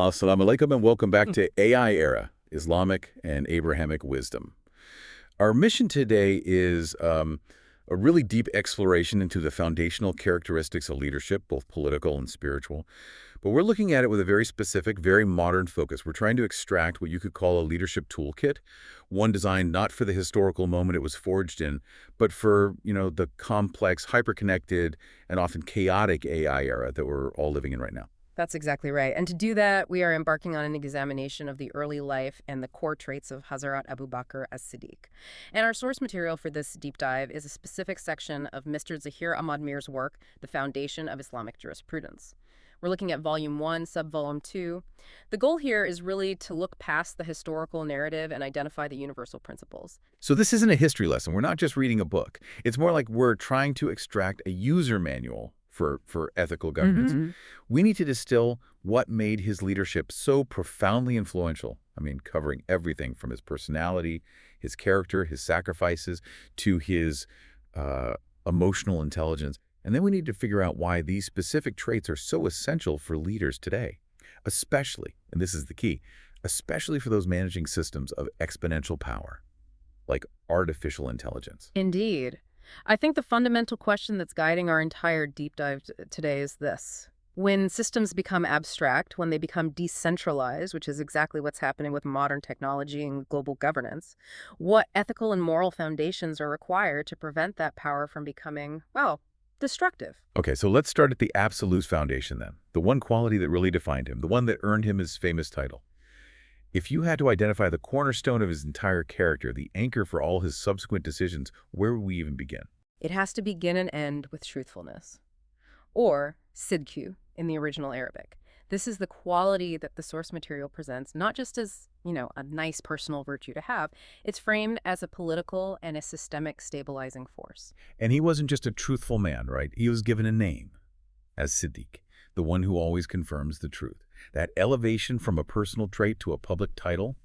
Assalamu alaikum and welcome back to AI Era, Islamic and Abrahamic Wisdom. Our mission today is a really deep exploration into the foundational characteristics of leadership, both political and spiritual. But we're looking at it with a very specific, very modern focus. We're trying to extract what you could call a leadership toolkit, one designed not for the historical moment it was forged in, but for, the complex, hyper-connected, and often chaotic AI era that we're all living in right now. That's exactly right. And to do that, we are embarking on an examination of the early life and the core traits of Hazrat Abu Bakr as-Siddiq. And our source material for this deep dive is a specific section of Mr. Zahir Ahmad Mir's work, The Foundation of Islamic Jurisprudence. We're looking at Volume 1, Subvolume 2. The goal here is really to look past the historical narrative and identify the universal principles. So this isn't a history lesson. We're not just reading a book. It's more like we're trying to extract a user manual for ethical governance. We need to distill what made his leadership so profoundly influential. I mean, covering everything from his personality, his character, his sacrifices, to his emotional intelligence. And then we need to figure out why these specific traits are so essential for leaders today, especially, and this is the key, especially for those managing systems of exponential power, like artificial intelligence. Indeed. I think the fundamental question that's guiding our entire deep dive today is this. When systems become abstract, when they become decentralized, which is exactly what's happening with modern technology and global governance, what ethical and moral foundations are required to prevent that power from becoming, well, destructive? Okay, so let's start at the absolute foundation then, the one quality that really defined him, the one that earned him his famous title. If you had to identify the cornerstone of his entire character, the anchor for all his subsequent decisions, where would we even begin? It has to begin and end with truthfulness, or Sidq in the original Arabic. This is the quality that the source material presents, not just as, a nice personal virtue to have. It's framed as a political and a systemic stabilizing force. And he wasn't just a truthful man, right? He was given a name, as-Siddiq, the one who always confirms the truth. That elevation from a personal trait to a public title,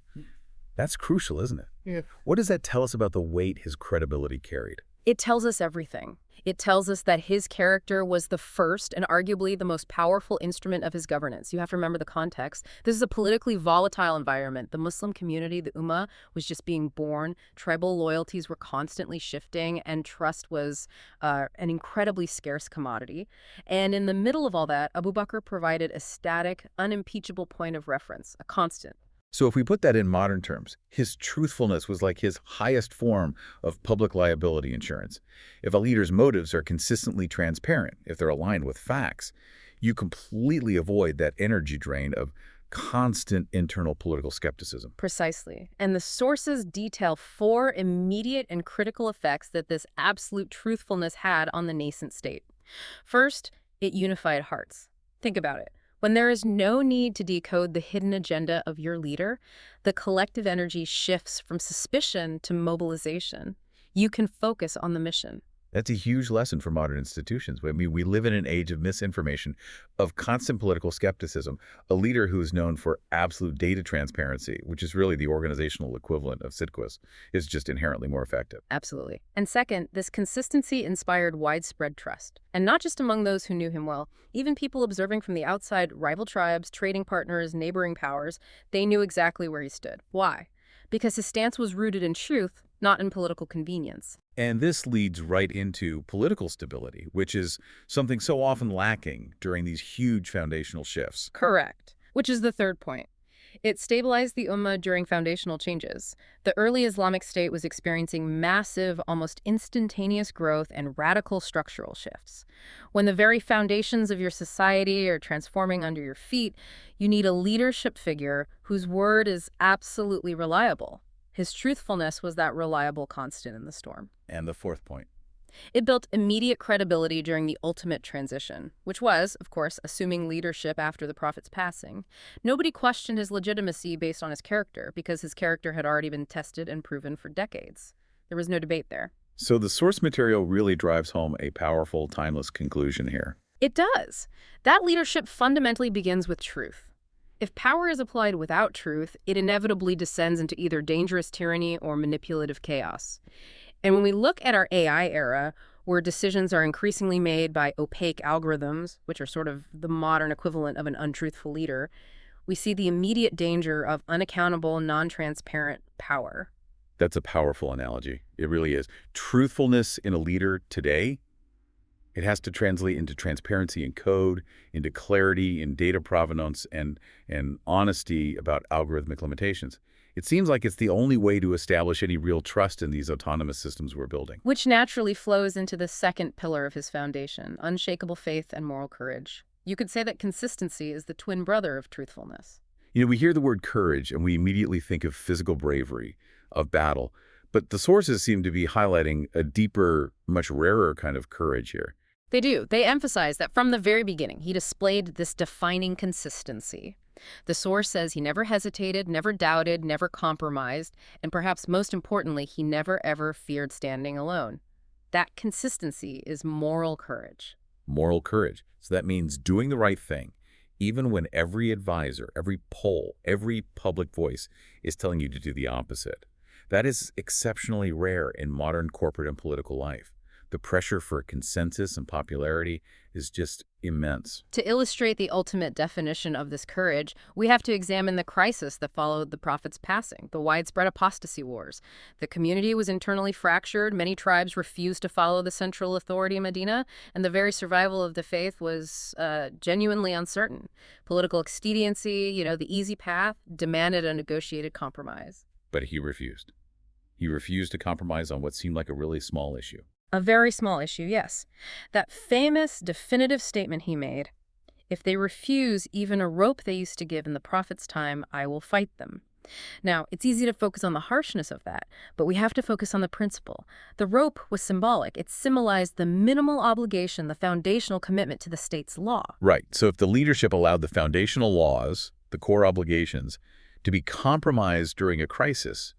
that's crucial, isn't it? Yeah. What does that tell us about the weight his credibility carried? It tells us everything. It tells us that his character was the first and arguably the most powerful instrument of his governance. You have to remember the context. This is a politically volatile environment. The Muslim community, the Ummah, was just being born. Tribal loyalties were constantly shifting, and trust was an incredibly scarce commodity. And in the middle of all that, Abu Bakr provided a static, unimpeachable point of reference, a constant. So if we put that in modern terms, his truthfulness was like his highest form of public liability insurance. If a leader's motives are consistently transparent, if they're aligned with facts, you completely avoid that energy drain of constant internal political skepticism. Precisely. And the sources detail 4 immediate and critical effects that this absolute truthfulness had on the nascent state. First, it unified hearts. Think about it. When there is no need to decode the hidden agenda of your leader, the collective energy shifts from suspicion to mobilization. You can focus on the mission. That's a huge lesson for modern institutions. I mean, we live in an age of misinformation, of constant political skepticism. A leader who is known for absolute data transparency, which is really the organizational equivalent of Sidq, is just inherently more effective. Absolutely. And second, this consistency inspired widespread trust. And not just among those who knew him well. Even people observing from the outside, rival tribes, trading partners, neighboring powers, they knew exactly where he stood. Why? Because his stance was rooted in truth, not in political convenience. And this leads right into political stability, which is something so often lacking during these huge foundational shifts. Correct. Which is the third point. It stabilized the Ummah during foundational changes. The early Islamic state was experiencing massive, almost instantaneous growth and radical structural shifts. When the very foundations of your society are transforming under your feet, you need a leadership figure whose word is absolutely reliable. His truthfulness was that reliable constant in the storm. And the fourth point. It built immediate credibility during the ultimate transition, which was, of course, assuming leadership after the Prophet's passing. Nobody questioned his legitimacy based on his character, because his character had already been tested and proven for decades. There was no debate there. So the source material really drives home a powerful, timeless conclusion here. It does. That leadership fundamentally begins with truth. If power is applied without truth, it inevitably descends into either dangerous tyranny or manipulative chaos. And when we look at our AI era, where decisions are increasingly made by opaque algorithms, which are sort of the modern equivalent of an untruthful leader, We see the immediate danger of unaccountable, non-transparent power. That's a powerful analogy. It really is. Truthfulness in a leader today, it has to translate into transparency in code, into clarity in data provenance, and honesty about algorithmic limitations. It seems like it's the only way to establish any real trust in these autonomous systems we're building. Which naturally flows into the second pillar of his foundation, unshakable faith and moral courage. You could say that consistency is the twin brother of truthfulness. You know, we hear the word courage and we immediately think of physical bravery, of battle, but the sources seem to be highlighting a deeper, much rarer kind of courage here. They do. They emphasize that from the very beginning, he displayed this defining consistency. The source says he never hesitated, never doubted, never compromised, and perhaps most importantly, he never ever feared standing alone. That consistency is moral courage. Moral courage. So that means doing the right thing, even when every advisor, every poll, every public voice is telling you to do the opposite. That is exceptionally rare in modern corporate and political life. The pressure for consensus and popularity is just immense. To illustrate the ultimate definition of this courage, we have to examine the crisis that followed the prophet's passing, the widespread apostasy wars. The community was internally fractured, many tribes refused to follow the central authority in Medina, and the very survival of the faith was genuinely uncertain. Political expediency, the easy path, demanded a negotiated compromise. But he refused. He refused to compromise on what seemed like a really small issue. A very small issue, yes. That famous, definitive statement he made, if they refuse even a rope they used to give in the prophet's time, I will fight them. Now, it's easy to focus on the harshness of that, but we have to focus on the principle. The rope was symbolic. It symbolized the minimal obligation, the foundational commitment to the state's law. Right. So if the leadership allowed the foundational laws, the core obligations, to be compromised during a crisis,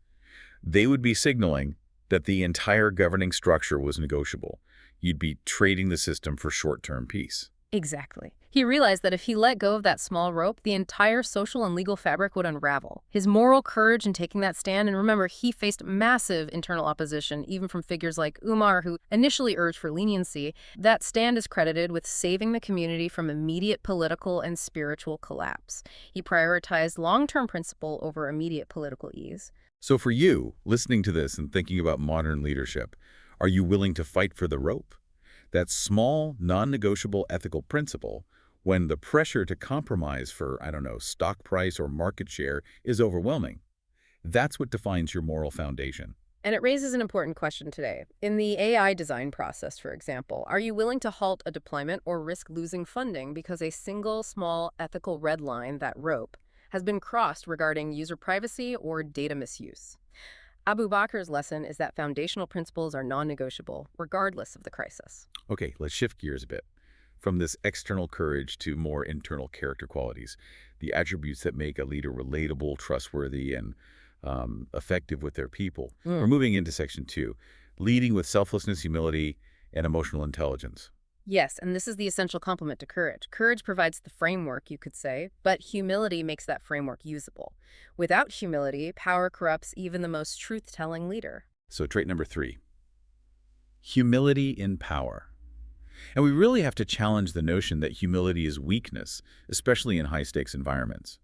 they would be signaling that the entire governing structure was negotiable. You'd be trading the system for short-term peace. Exactly. He realized that if he let go of that small rope, the entire social and legal fabric would unravel. His moral courage in taking that stand, and remember, he faced massive internal opposition, even from figures like Umar, who initially urged for leniency. That stand is credited with saving the community from immediate political and spiritual collapse. He prioritized long-term principle over immediate political ease. So for you, listening to this and thinking about modern leadership, are you willing to fight for the rope? That small, non-negotiable ethical principle when the pressure to compromise for, stock price or market share is overwhelming. That's what defines your moral foundation. And it raises an important question today. In the AI design process, for example, are you willing to halt a deployment or risk losing funding because a single small ethical red line, that rope, has been crossed regarding user privacy or data misuse? Abu Bakr's lesson is that foundational principles are non-negotiable, regardless of the crisis. Okay, let's shift gears a bit. From this external courage to more internal character qualities, the attributes that make a leader relatable, trustworthy, and effective with their people. We're moving into section 2, leading with selflessness, humility, and emotional intelligence. Yes, and this is the essential complement to courage. Courage provides the framework, you could say, but humility makes that framework usable. Without humility, power corrupts even the most truth-telling leader. So trait number 3, humility in power. And we really have to challenge the notion that humility is weakness, especially in high-stakes environments.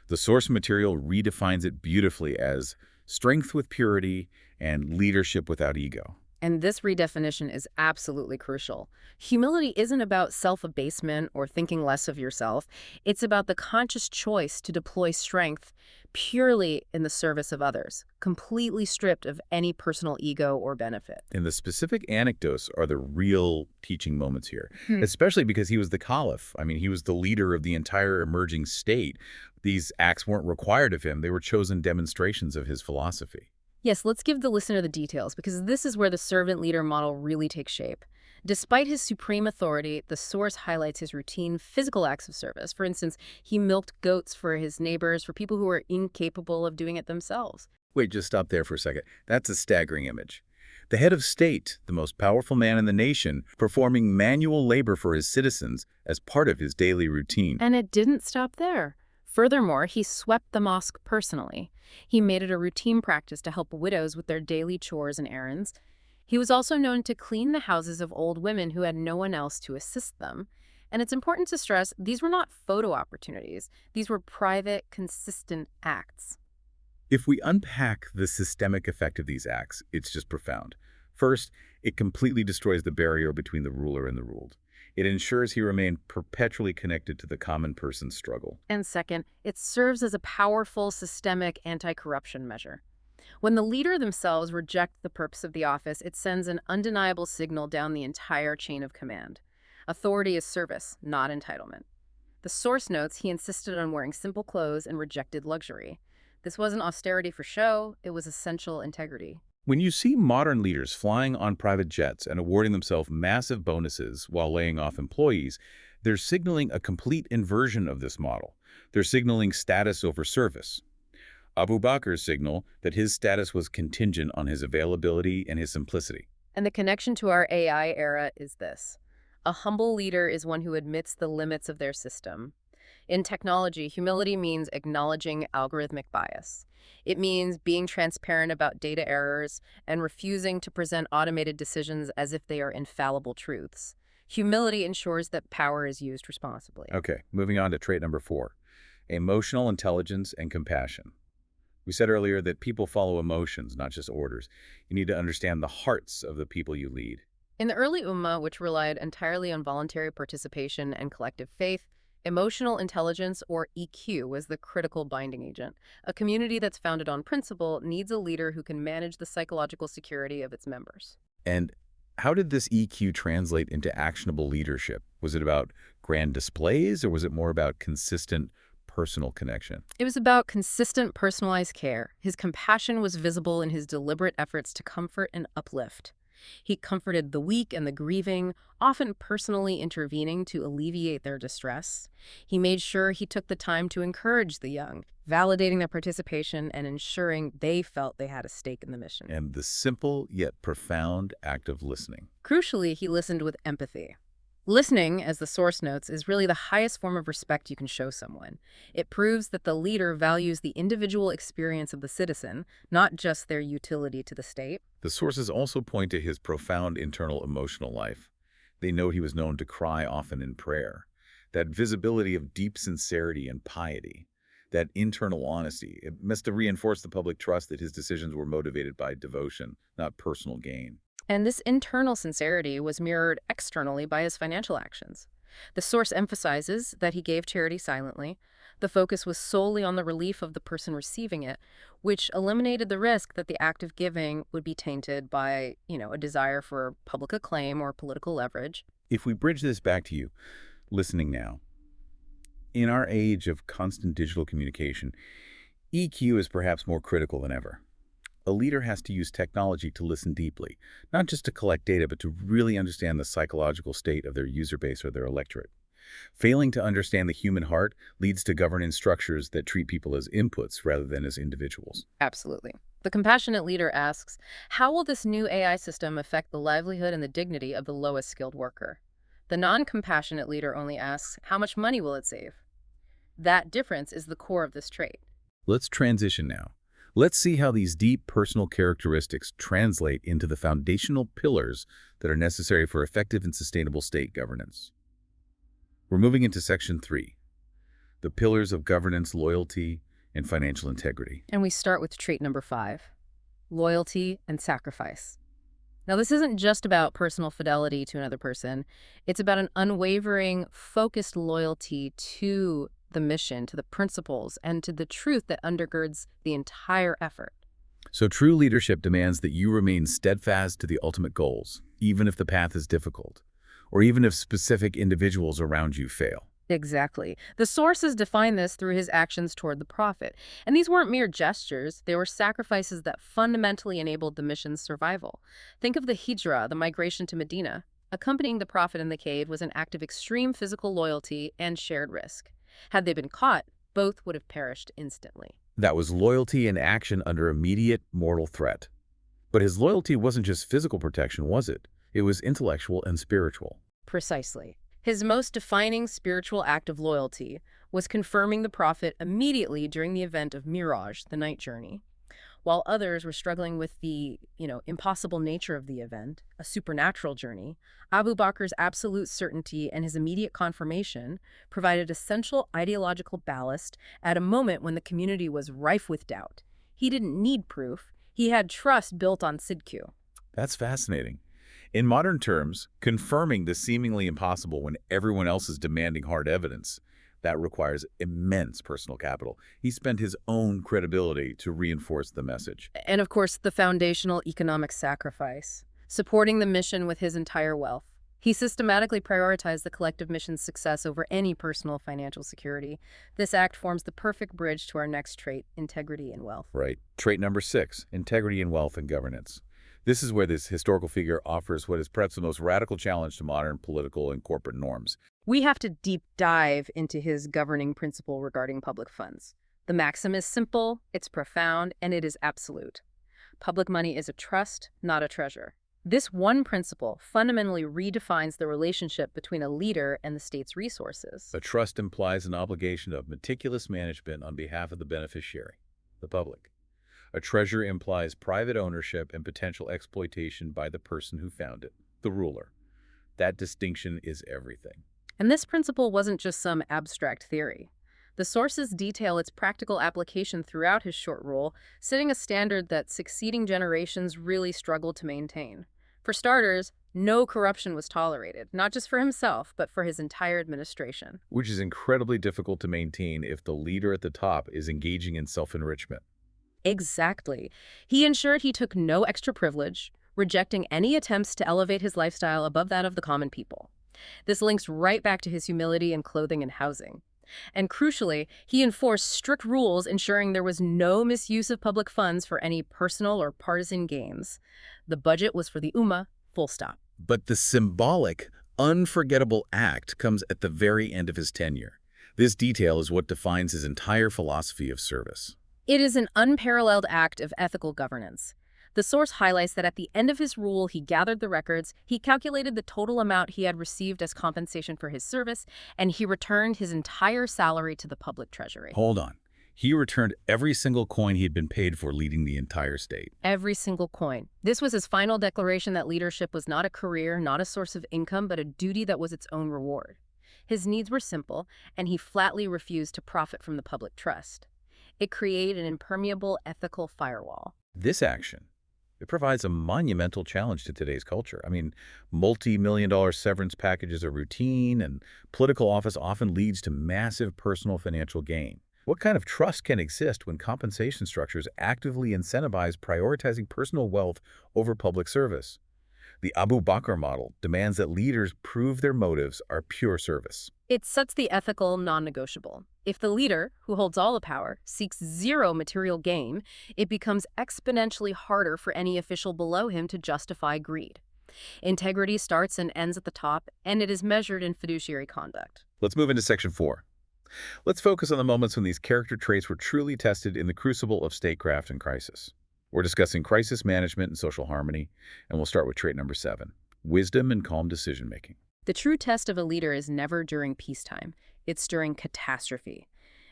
The source material redefines it beautifully as strength with purity and leadership without ego. And this redefinition is absolutely crucial. Humility isn't about self-abasement or thinking less of yourself. It's about the conscious choice to deploy strength purely in the service of others, completely stripped of any personal ego or benefit. And the specific anecdotes are the real teaching moments here, especially because he was the caliph. He was the leader of the entire emerging state. These acts weren't required of him. They were chosen demonstrations of his philosophy. Yes, let's give the listener the details, because this is where the servant leader model really takes shape. Despite his supreme authority, the source highlights his routine physical acts of service. For instance, he milked goats for his neighbors, for people who were incapable of doing it themselves. Wait, just stop there for a second. That's a staggering image. The head of state, the most powerful man in the nation, performing manual labor for his citizens as part of his daily routine. And it didn't stop there. Furthermore, he swept the mosque personally. He made it a routine practice to help widows with their daily chores and errands. He was also known to clean the houses of old women who had no one else to assist them. And it's important to stress these were not photo opportunities. These were private, consistent acts. If we unpack the systemic effect of these acts, it's just profound. First, it completely destroys the barrier between the ruler and the ruled. It ensures he remained perpetually connected to the common person's struggle. And second, it serves as a powerful, systemic anti-corruption measure. When the leader themselves reject the purpose of the office, it sends an undeniable signal down the entire chain of command. Authority is service, not entitlement. The source notes he insisted on wearing simple clothes and rejected luxury. This wasn't austerity for show, it was essential integrity. When you see modern leaders flying on private jets and awarding themselves massive bonuses while laying off employees, they're signaling a complete inversion of this model. They're signaling status over service. Abu Bakr's signal that his status was contingent on his availability and his simplicity. And the connection to our AI era is this. A humble leader is one who admits the limits of their system. In technology, humility means acknowledging algorithmic bias. It means being transparent about data errors and refusing to present automated decisions as if they are infallible truths. Humility ensures that power is used responsibly. Okay, moving on to trait number 4, emotional intelligence and compassion. We said earlier that people follow emotions, not just orders. You need to understand the hearts of the people you lead. In the early Ummah, which relied entirely on voluntary participation and collective faith, emotional intelligence, or EQ, was the critical binding agent. A community that's founded on principle needs a leader who can manage the psychological security of its members. And how did this EQ translate into actionable leadership? Was it about grand displays, or was it more about consistent personal connection? It was about consistent personalized care. His compassion was visible in his deliberate efforts to comfort and uplift. He comforted the weak and the grieving, often personally intervening to alleviate their distress. He made sure he took the time to encourage the young, validating their participation and ensuring they felt they had a stake in the mission. And the simple yet profound act of listening. Crucially, he listened with empathy. Listening, as the source notes, is really the highest form of respect you can show someone. It proves that the leader values the individual experience of the citizen, not just their utility to the state. The sources also point to his profound internal emotional life. They note he was known to cry often in prayer. That visibility of deep sincerity and piety, that internal honesty, it must have reinforced the public trust that his decisions were motivated by devotion, not personal gain. And this internal sincerity was mirrored externally by his financial actions. The source emphasizes that he gave charity silently. The focus was solely on the relief of the person receiving it, which eliminated the risk that the act of giving would be tainted by, a desire for public acclaim or political leverage. If we bridge this back to you, listening now, in our age of constant digital communication, EQ is perhaps more critical than ever. A leader has to use technology to listen deeply, not just to collect data, but to really understand the psychological state of their user base or their electorate. Failing to understand the human heart leads to governance structures that treat people as inputs rather than as individuals. Absolutely. The compassionate leader asks, how will this new AI system affect the livelihood and the dignity of the lowest skilled worker? The non-compassionate leader only asks, how much money will it save? That difference is the core of this trait. Let's transition now. Let's see how these deep personal characteristics translate into the foundational pillars that are necessary for effective and sustainable state governance. We're moving into Section 3, the pillars of governance, loyalty, and financial integrity. And we start with trait number 5, loyalty and sacrifice. Now, this isn't just about personal fidelity to another person. It's about an unwavering, focused loyalty to the mission, to the principles, and to the truth that undergirds the entire effort. So true leadership demands that you remain steadfast to the ultimate goals, even if the path is difficult, or even if specific individuals around you fail. Exactly. The sources define this through his actions toward the prophet. And these weren't mere gestures. They were sacrifices that fundamentally enabled the mission's survival. Think of the Hijrah, the migration to Medina. Accompanying the prophet in the cave was an act of extreme physical loyalty and shared risk. Had they been caught, both would have perished instantly. That was loyalty in action under immediate mortal threat. But his loyalty wasn't just physical protection, was it? It was intellectual and spiritual. Precisely. His most defining spiritual act of loyalty was confirming the prophet immediately during the event of Miraj, the night journey. While others were struggling with the, impossible nature of the event, a supernatural journey, Abu Bakr's absolute certainty and his immediate confirmation provided essential ideological ballast at a moment when the community was rife with doubt. He didn't need proof. He had trust built on Sidq. That's fascinating. In modern terms, confirming the seemingly impossible when everyone else is demanding hard evidence, that requires immense personal capital. He spent his own credibility to reinforce the message. And of course, the foundational economic sacrifice, supporting the mission with his entire wealth. He systematically prioritized the collective mission's success over any personal financial security. This act forms the perfect bridge to our next trait, integrity and wealth. Right. Trait number 6, integrity in wealth and governance. This is where this historical figure offers what is perhaps the most radical challenge to modern political and corporate norms. We have to deep dive into his governing principle regarding public funds. The maxim is simple, it's profound, and it is absolute. Public money is a trust, not a treasure. This one principle fundamentally redefines the relationship between a leader and the state's resources. A trust implies an obligation of meticulous management on behalf of the beneficiary, the public. A treasure implies private ownership and potential exploitation by the person who found it, the ruler. That distinction is everything. And this principle wasn't just some abstract theory. The sources detail its practical application throughout his short rule, setting a standard that succeeding generations really struggled to maintain. For starters, no corruption was tolerated, not just for himself, but for his entire administration. Which is incredibly difficult to maintain if the leader at the top is engaging in self-enrichment. Exactly. He ensured he took no extra privilege, rejecting any attempts to elevate his lifestyle above that of the common people. This links right back to his humility in clothing and housing. And crucially, he enforced strict rules ensuring there was no misuse of public funds for any personal or partisan gains. The budget was for the Ummah, full stop. But the symbolic, unforgettable act comes at the very end of his tenure. This detail is what defines his entire philosophy of service. It is an unparalleled act of ethical governance. The source highlights that at the end of his rule, he gathered the records, he calculated the total amount he had received as compensation for his service, and he returned his entire salary to the public treasury. Hold on. He returned every single coin he had been paid for leading the entire state. Every single coin. This was his final declaration that leadership was not a career, not a source of income, but a duty that was its own reward. His needs were simple, and he flatly refused to profit from the public trust. It created an impermeable ethical firewall. This action, it provides a monumental challenge to today's culture. I mean, multi-million-dollar severance packages are routine, and political office often leads to massive personal financial gain. What kind of trust can exist when compensation structures actively incentivize prioritizing personal wealth over public service? The Abu Bakr model demands that leaders prove their motives are pure service. It sets the ethical non-negotiable. If the leader, who holds all the power, seeks zero material gain, it becomes exponentially harder for any official below him to justify greed. Integrity starts and ends at the top, and it is measured in fiduciary conduct. Let's move into Section 4. Let's focus on the moments when these character traits were truly tested in the crucible of statecraft and crisis. We're discussing crisis management and social harmony, and we'll start with trait number 7, wisdom and calm decision-making. The true test of a leader is never during peacetime. It's during catastrophe.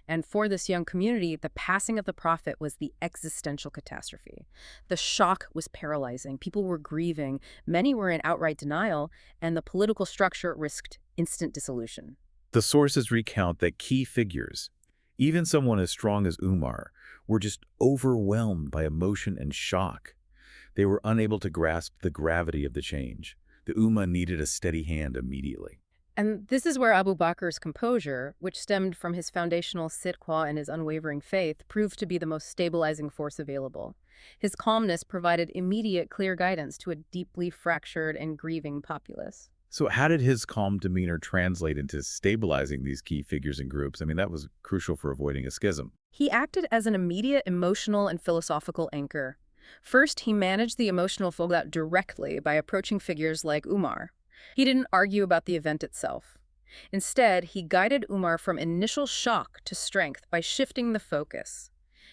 And for this young community, the passing of the prophet was the existential catastrophe. The shock was paralyzing. People were grieving. Many were in outright denial, and the political structure risked instant dissolution. The sources recount that key figures, even someone as strong as Umar, were just overwhelmed by emotion and shock. They were unable to grasp the gravity of the change. The Ummah needed a steady hand immediately. And this is where Abu Bakr's composure, which stemmed from his foundational Sidq and his unwavering faith, proved to be the most stabilizing force available. His calmness provided immediate, clear guidance to a deeply fractured and grieving populace. So how did his calm demeanor translate into stabilizing these key figures and groups? I mean, that was crucial for avoiding a schism. He acted as an immediate emotional and philosophical anchor. First, he managed the emotional fallout directly by approaching figures like Umar. He didn't argue about the event itself. Instead, he guided Umar from initial shock to strength by shifting the focus.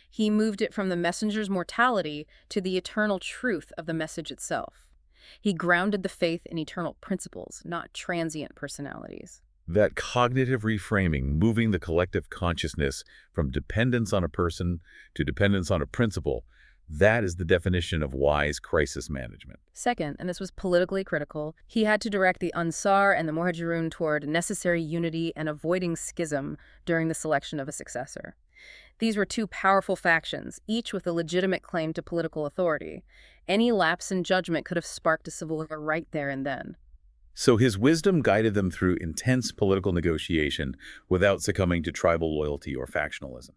He moved it from the messenger's mortality to the eternal truth of the message itself. He grounded the faith in eternal principles, not transient personalities. That cognitive reframing, moving the collective consciousness from dependence on a person to dependence on a principle, That is the definition of wise crisis management. Second, and this was politically critical, he had to direct the Ansar and the Muhajirun toward necessary unity and avoiding schism during the selection of a successor. These were two powerful factions, each with a legitimate claim to political authority. Any lapse in judgment could have sparked a civil war right there and then. So his wisdom guided them through intense political negotiation without succumbing to tribal loyalty or factionalism.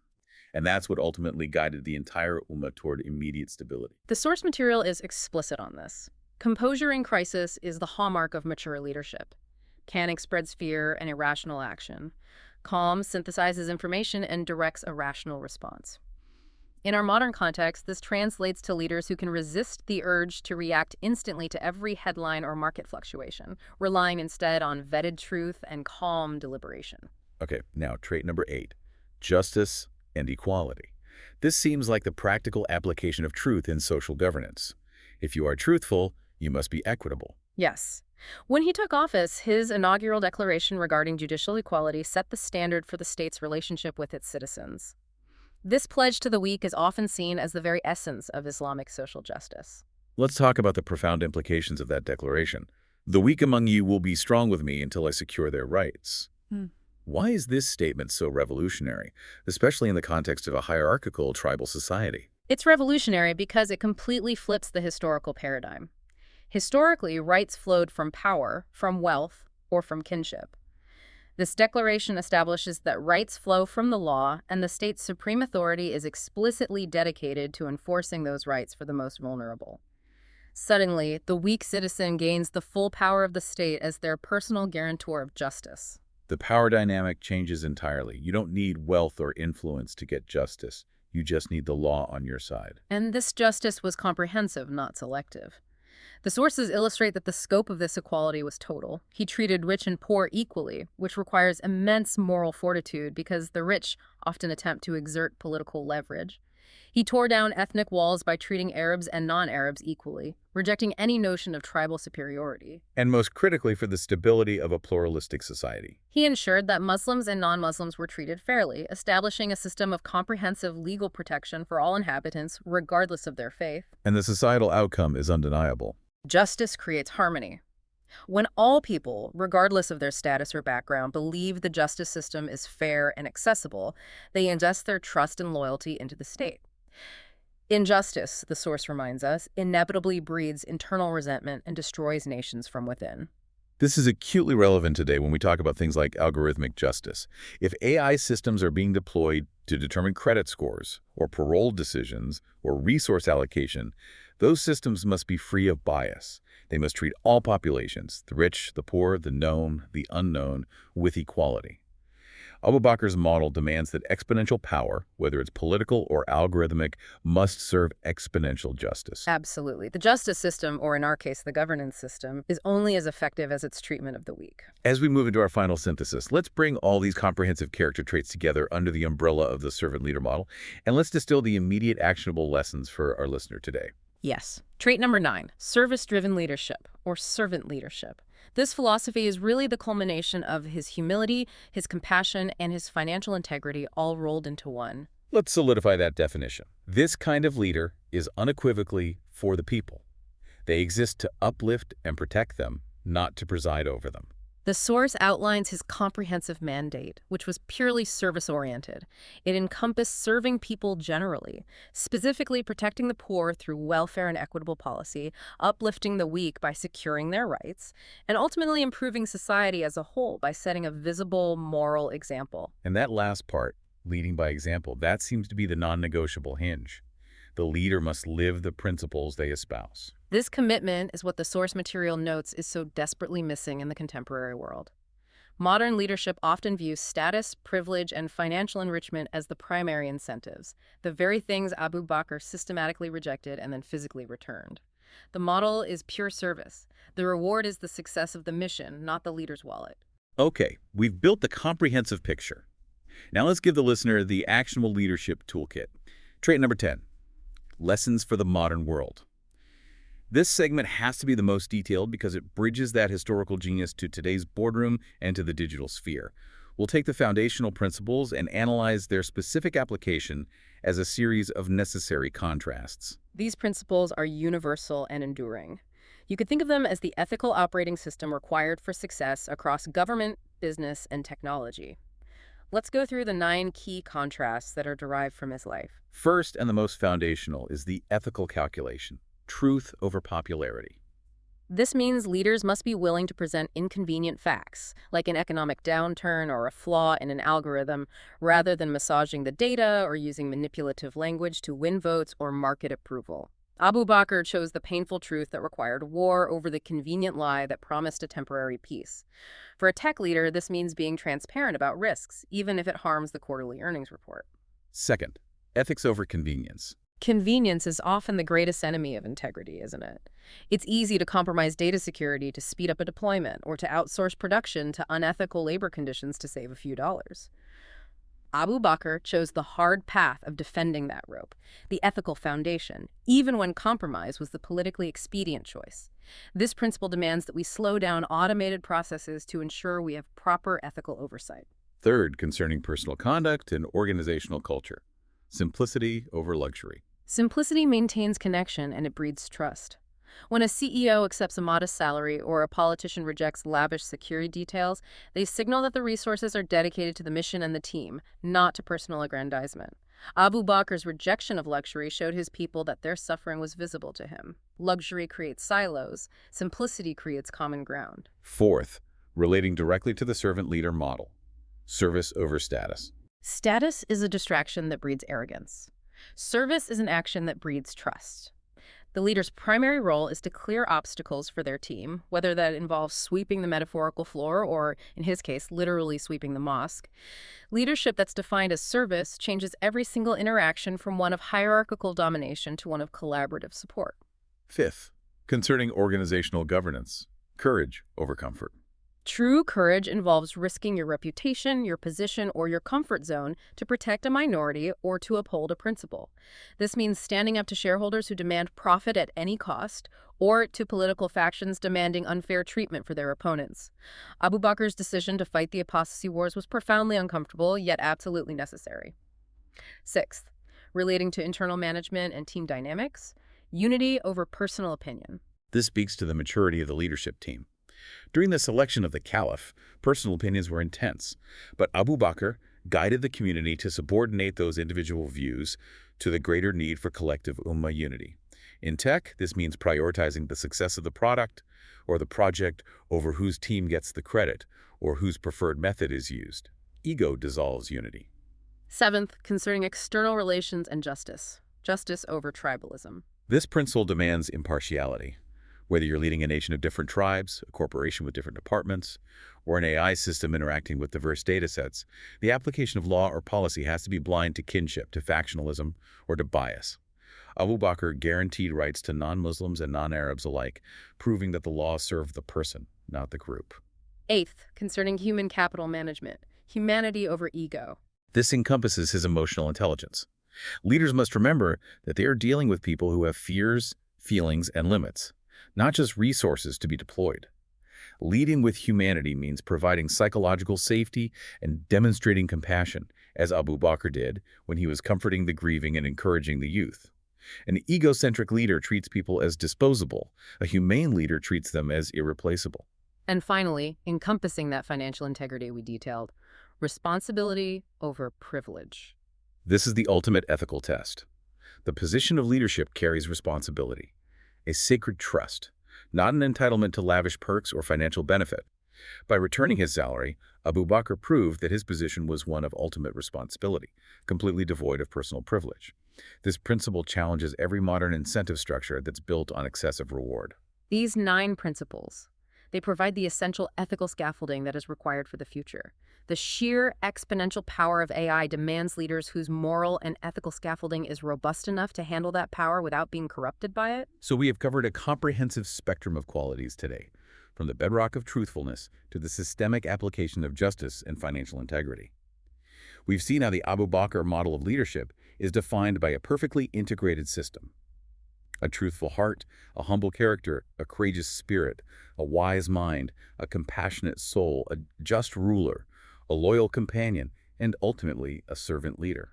And that's what ultimately guided the entire Ummah toward immediate stability. The source material is explicit on this. Composure in crisis is the hallmark of mature leadership. Panic spreads fear and irrational action. Calm synthesizes information and directs a rational response. In our modern context, this translates to leaders who can resist the urge to react instantly to every headline or market fluctuation, relying instead on vetted truth and calm deliberation. Okay, now trait number 8, justice and equality. This seems like the practical application of truth in social governance. If you are truthful, you must be equitable. Yes. When he took office, his inaugural declaration regarding judicial equality set the standard for the state's relationship with its citizens. This pledge to the weak is often seen as the very essence of Islamic social justice. Let's talk about the profound implications of that declaration. The weak among you will be strong with me until I secure their rights. Why is this statement so revolutionary, especially in the context of a hierarchical tribal society? It's revolutionary because it completely flips the historical paradigm. Historically, rights flowed from power, from wealth, or from kinship. This declaration establishes that rights flow from the law, and the state's supreme authority is explicitly dedicated to enforcing those rights for the most vulnerable. Suddenly, the weak citizen gains the full power of the state as their personal guarantor of justice. The power dynamic changes entirely. You don't need wealth or influence to get justice. You just need the law on your side. And this justice was comprehensive, not selective. The sources illustrate that the scope of this equality was total. He treated rich and poor equally, which requires immense moral fortitude because the rich often attempt to exert political leverage. He tore down ethnic walls by treating Arabs and non-Arabs equally, rejecting any notion of tribal superiority. And most critically, for the stability of a pluralistic society. He ensured that Muslims and non-Muslims were treated fairly, establishing a system of comprehensive legal protection for all inhabitants, regardless of their faith. And the societal outcome is undeniable. Justice creates harmony. When all people, regardless of their status or background, believe the justice system is fair and accessible, they invest their trust and loyalty into the state. Injustice, the source reminds us, inevitably breeds internal resentment and destroys nations from within. This is acutely relevant today when we talk about things like algorithmic justice. If AI systems are being deployed to determine credit scores, or parole decisions, or resource allocation, those systems must be free of bias. They must treat all populations, the rich, the poor, the known, the unknown, with equality. Abu Bakr's model demands that exponential power, whether it's political or algorithmic, must serve exponential justice. Absolutely. The justice system, or in our case, the governance system, is only as effective as its treatment of the weak. As we move into our final synthesis, let's bring all these comprehensive character traits together under the umbrella of the servant leader model, and let's distill the immediate actionable lessons for our listener today. Yes. Trait number 9, service-driven leadership, or servant leadership. This philosophy is really the culmination of his humility, his compassion, and his financial integrity all rolled into one. Let's solidify that definition. This kind of leader is unequivocally for the people. They exist to uplift and protect them, not to preside over them. The source outlines his comprehensive mandate, which was purely service-oriented. It encompassed serving people generally, specifically protecting the poor through welfare and equitable policy, uplifting the weak by securing their rights, and ultimately improving society as a whole by setting a visible moral example. And that last part, leading by example, that seems to be the non-negotiable hinge. The leader must live the principles they espouse. This commitment is what the source material notes is so desperately missing in the contemporary world. Modern leadership often views status, privilege, and financial enrichment as the primary incentives, the very things Abu Bakr systematically rejected and then physically returned. The model is pure service. The reward is the success of the mission, not the leader's wallet. Okay, we've built the comprehensive picture. Now let's give the listener the actionable leadership toolkit. Trait number 10, lessons for the modern world. This segment has to be the most detailed because it bridges that historical genius to today's boardroom and to the digital sphere. We'll take the foundational principles and analyze their specific application as a series of necessary contrasts. These principles are universal and enduring. You could think of them as the ethical operating system required for success across government, business, and technology. Let's go through the 9 key contrasts that are derived from his life. First and the most foundational is the ethical calculation, truth over popularity. This means leaders must be willing to present inconvenient facts, like an economic downturn or a flaw in an algorithm, rather than massaging the data or using manipulative language to win votes or market approval. Abu Bakr chose the painful truth that required war over the convenient lie that promised a temporary peace. For a tech leader, this means being transparent about risks, even if it harms the quarterly earnings report. Second, ethics over convenience. Convenience is often the greatest enemy of integrity, isn't it? It's easy to compromise data security to speed up a deployment or to outsource production to unethical labor conditions to save a few dollars. Abu Bakr chose the hard path of defending that rope, the ethical foundation, even when compromise was the politically expedient choice. This principle demands that we slow down automated processes to ensure we have proper ethical oversight. Third, concerning personal conduct and organizational culture. Simplicity over luxury. Simplicity maintains connection and it breeds trust. When a CEO accepts a modest salary or a politician rejects lavish security details, they signal that the resources are dedicated to the mission and the team, not to personal aggrandizement. Abu Bakr's rejection of luxury showed his people that their suffering was visible to him. Luxury creates silos. Simplicity creates common ground. Fourth, relating directly to the servant leader model. Service over status. Status is a distraction that breeds arrogance. Service is an action that breeds trust. The leader's primary role is to clear obstacles for their team, whether that involves sweeping the metaphorical floor or, in his case, literally sweeping the mosque. Leadership that's defined as service changes every single interaction from one of hierarchical domination to one of collaborative support. Fifth, concerning organizational governance. Courage over comfort. True courage involves risking your reputation, your position, or your comfort zone to protect a minority or to uphold a principle. This means standing up to shareholders who demand profit at any cost, or to political factions demanding unfair treatment for their opponents. Abu Bakr's decision to fight the apostasy wars was profoundly uncomfortable, yet absolutely necessary. Sixth, relating to internal management and team dynamics, unity over personal opinion. This speaks to the maturity of the leadership team. During the selection of the caliph, personal opinions were intense, but Abu Bakr guided the community to subordinate those individual views to the greater need for collective ummah unity. In tech, this means prioritizing the success of the product or the project over whose team gets the credit or whose preferred method is used. Ego dissolves unity. Seventh, concerning external relations and justice. Justice over tribalism. This principle demands impartiality. Whether you're leading a nation of different tribes, a corporation with different departments, or an AI system interacting with diverse data sets, the application of law or policy has to be blind to kinship, to factionalism, or to bias. Abu Bakr guaranteed rights to non-Muslims and non-Arabs alike, proving that the law served the person, not the group. Eighth, concerning human capital management. Humanity over ego. This encompasses his emotional intelligence. Leaders must remember that they are dealing with people who have fears, feelings, and limits, not just resources to be deployed. Leading with humanity means providing psychological safety and demonstrating compassion, as Abu Bakr did when he was comforting the grieving and encouraging the youth. An egocentric leader treats people as disposable. A humane leader treats them as irreplaceable. And finally, encompassing that financial integrity we detailed, responsibility over privilege. This is the ultimate ethical test. The position of leadership carries responsibility, a sacred trust, not an entitlement to lavish perks or financial benefit. By returning his salary, Abu Bakr proved that his position was one of ultimate responsibility, completely devoid of personal privilege. This principle challenges every modern incentive structure that's built on excessive reward. These 9 principles, they provide the essential ethical scaffolding that is required for the future. The sheer exponential power of AI demands leaders whose moral and ethical scaffolding is robust enough to handle that power without being corrupted by it. So we have covered a comprehensive spectrum of qualities today, from the bedrock of truthfulness to the systemic application of justice and financial integrity. We've seen how the Abu Bakr model of leadership is defined by a perfectly integrated system. A truthful heart, a humble character, a courageous spirit, a wise mind, a compassionate soul, a just ruler, a loyal companion, and ultimately a servant leader.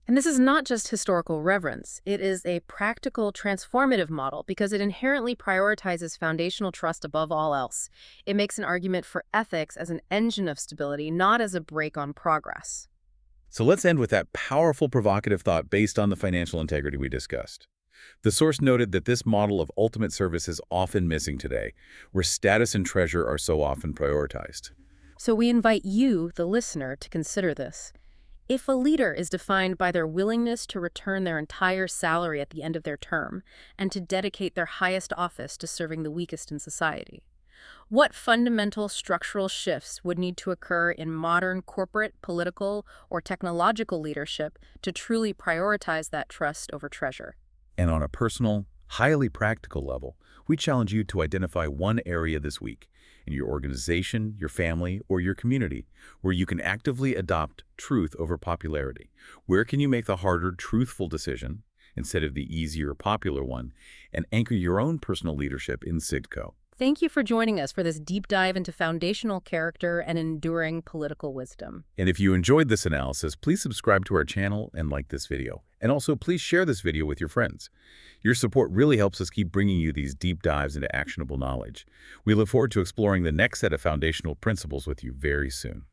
And this is not just historical reverence. It is a practical, transformative model because it inherently prioritizes foundational trust above all else. It makes an argument for ethics as an engine of stability, not as a brake on progress. So let's end with that powerful, provocative thought based on the financial integrity we discussed. The source noted that this model of ultimate service is often missing today, where status and treasure are so often prioritized. So we invite you, the listener, to consider this. If a leader is defined by their willingness to return their entire salary at the end of their term and to dedicate their highest office to serving the weakest in society, what fundamental structural shifts would need to occur in modern corporate, political, or technological leadership to truly prioritize that trust over treasure? And on a personal, highly practical level, we challenge you to identify one area this week in your organization, your family, or your community where you can actively adopt truth over popularity. Where can you make the harder, truthful decision instead of the easier, popular one, and anchor your own personal leadership in Sidq? Thank you for joining us for this deep dive into foundational character and enduring political wisdom. And if you enjoyed this analysis, please subscribe to our channel and like this video. And also, please share this video with your friends. Your support really helps us keep bringing you these deep dives into actionable knowledge. We look forward to exploring the next set of foundational principles with you very soon.